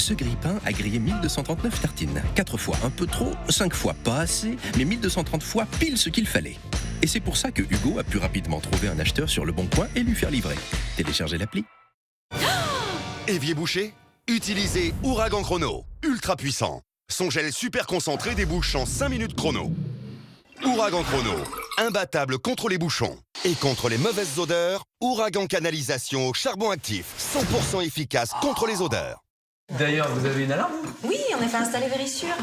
ce grille-pain a grillé 1239 tartines. 4 fois un peu trop, 5 fois pas assez, mais 1230 fois pile ce qu'il fallait. Et c'est pour ça que Hugo a pu rapidement trouver un acheteur sur le bon coin et lui faire livrer. Téléchargez l'appli. Évier bouché? Utilisez Ouragan Chrono. Ultra puissant. Son gel super concentré débouche en 5 minutes chrono. Ouragan Chrono. Imbattable contre les bouchons. Et contre les mauvaises odeurs, Ouragan Canalisation au charbon actif. 100% efficace contre les odeurs. D'ailleurs, vous avez une alarme? Oui, on a fait installer Vérissure.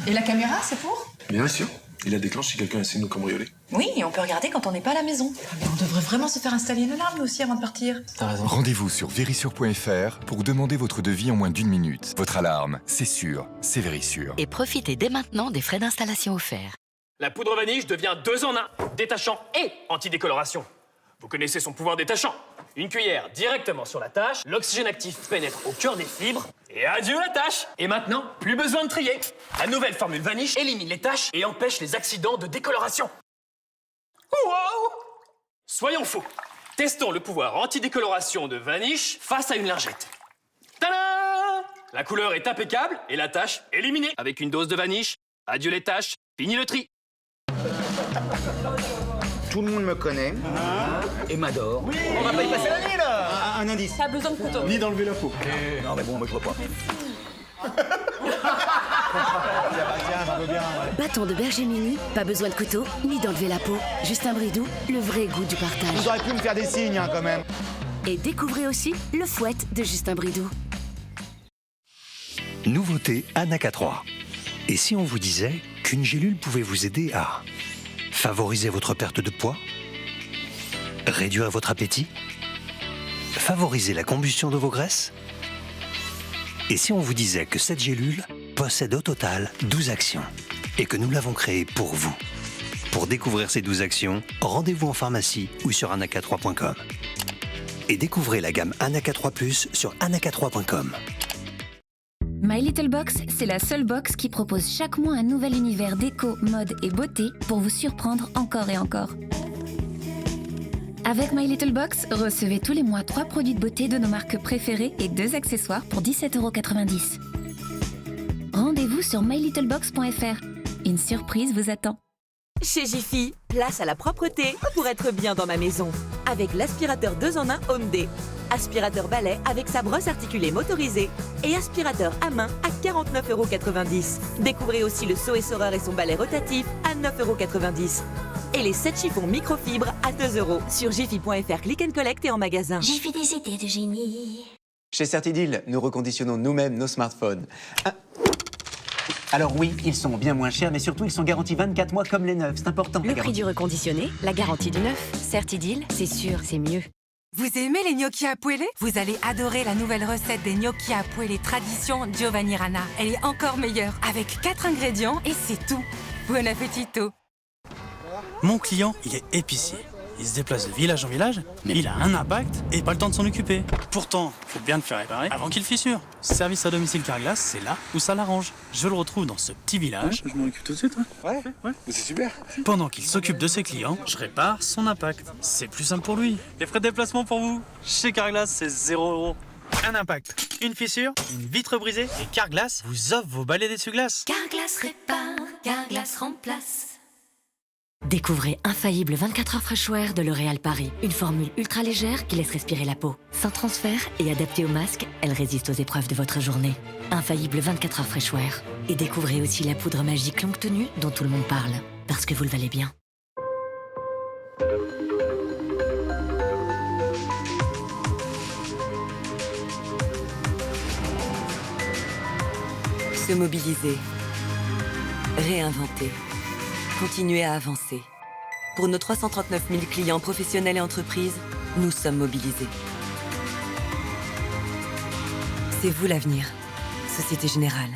Et la caméra, c'est pour? Bien sûr. Il la déclenche si quelqu'un essaie de nous cambrioler. Oui, et on peut regarder quand on n'est pas à la maison. Mais on devrait vraiment se faire installer une alarme aussi avant de partir. T'as raison. Rendez-vous sur Vérissure.fr pour demander votre devis en moins d'1 minute. Votre alarme, c'est sûr, c'est Vérissure. Et profitez dès maintenant des frais d'installation offerts. La poudre vanille devient 2 en 1, détachant et antidécoloration. Vous connaissez son pouvoir détachant. Une cuillère directement sur la tâche, l'oxygène actif pénètre au cœur des fibres, et adieu la tâche. Et maintenant, plus besoin de trier. La nouvelle formule Vanish élimine les taches et empêche les accidents de décoloration. Wow! Soyons fous. Testons le pouvoir antidécoloration de Vanish face à une lingette. Tada! La couleur est impeccable et la tache éliminée. Avec une dose de Vanish, adieu les taches, fini le tri. Tout le monde me connaît. Et m'adore. Oui. On va pas y passer la nuit, là. Un indice. T'as besoin de couteau. Ni d'enlever la peau. Non, mais bon, moi, je vois pas. Bâton de berger mini, pas besoin de couteau, ni d'enlever la peau. Justin Bridou, le vrai goût du partage. Vous auriez pu me faire des signes, hein, quand même. Et découvrez aussi le fouet de Justin Bridou. Nouveauté Anaca 3. Et si on vous disait qu'une gélule pouvait vous aider à favoriser votre perte de poids, réduire votre appétit, favoriser la combustion de vos graisses? Et si on vous disait que cette gélule possède au total 12 actions et que nous l'avons créée pour vous? Pour découvrir ces 12 actions, rendez-vous en pharmacie ou sur anaca3.com. Et découvrez la gamme Anaca 3 Plus sur anaca3.com. My Little Box, c'est la seule box qui propose chaque mois un nouvel univers déco, mode et beauté pour vous surprendre encore et encore. Avec My Little Box, recevez tous les mois 3 produits de beauté de nos marques préférées et 2 accessoires pour 17,90 €. Rendez-vous sur mylittlebox.fr. Une surprise vous attend. Chez Jiffy, place à la propreté pour être bien dans ma maison. Avec l'aspirateur 2 en 1 Home-D. Aspirateur balai avec sa brosse articulée motorisée. Et aspirateur à main à 49,90 €. Découvrez aussi le seau essoreur et son balai rotatif à 9,90 €. Et les 7 chiffons microfibres à 2 € sur jiffy.fr, click and collect et en magasin. Jiffy des idées de génie. Chez Certidil, nous reconditionnons nous-mêmes nos smartphones. Alors oui, ils sont bien moins chers, mais surtout ils sont garantis 24 mois comme les neufs. C'est important. Le prix du reconditionné, la garantie du neuf. Certidil, c'est sûr, c'est mieux. Vous aimez les gnocchis à poêler? Vous allez adorer la nouvelle recette des gnocchis à poêler tradition Giovanni Rana. Elle est encore meilleure, avec 4 ingrédients et c'est tout. Buon appetito! Mon client, il est épicier. Il se déplace de village en village, mais il a un impact et pas le temps de s'en occuper. Pourtant, faut bien le faire réparer avant qu'il fissure. Service à domicile Carglass, c'est là où ça l'arrange. Je le retrouve dans ce petit village. Je m'en occupe tout de suite, ouais. Ouais. C'est super. Pendant qu'il s'occupe de ses clients, je répare son impact. C'est plus simple pour lui. Les frais de déplacement pour vous, chez Carglass, c'est 0 €. Un impact, une fissure, une vitre brisée et Carglass vous offre vos balais d'essuie-glace. Carglass répare, Carglass remplace. Découvrez Infaillible 24 heures Fresh-Wear de L'Oréal Paris. Une formule ultra légère qui laisse respirer la peau. Sans transfert et adaptée au masque, elle résiste aux épreuves de votre journée. Infaillible 24 heures Fresh-Wear. Et découvrez aussi la poudre magique longue tenue dont tout le monde parle. Parce que vous le valez bien. Se mobiliser. Réinventer. Continuer à avancer. Pour nos 339 000 clients professionnels et entreprises, nous sommes mobilisés. C'est vous l'avenir. Société Générale.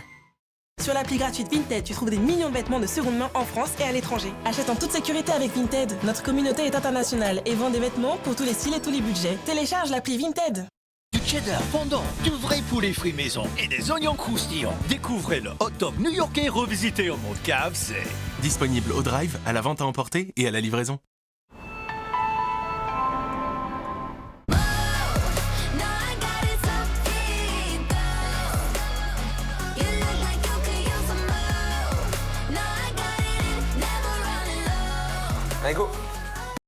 Sur l'appli gratuite Vinted, tu trouves des millions de vêtements de seconde main en France et à l'étranger. Achète en toute sécurité avec Vinted. Notre communauté est internationale et vend des vêtements pour tous les styles et tous les budgets. Télécharge l'appli Vinted. Du cheddar fondant, du vrai poulet frit maison et des oignons croustillants. Découvrez le hot dog new-yorkais revisité au mode KFC. Disponible au drive, à la vente à emporter et à la livraison. Allez, go.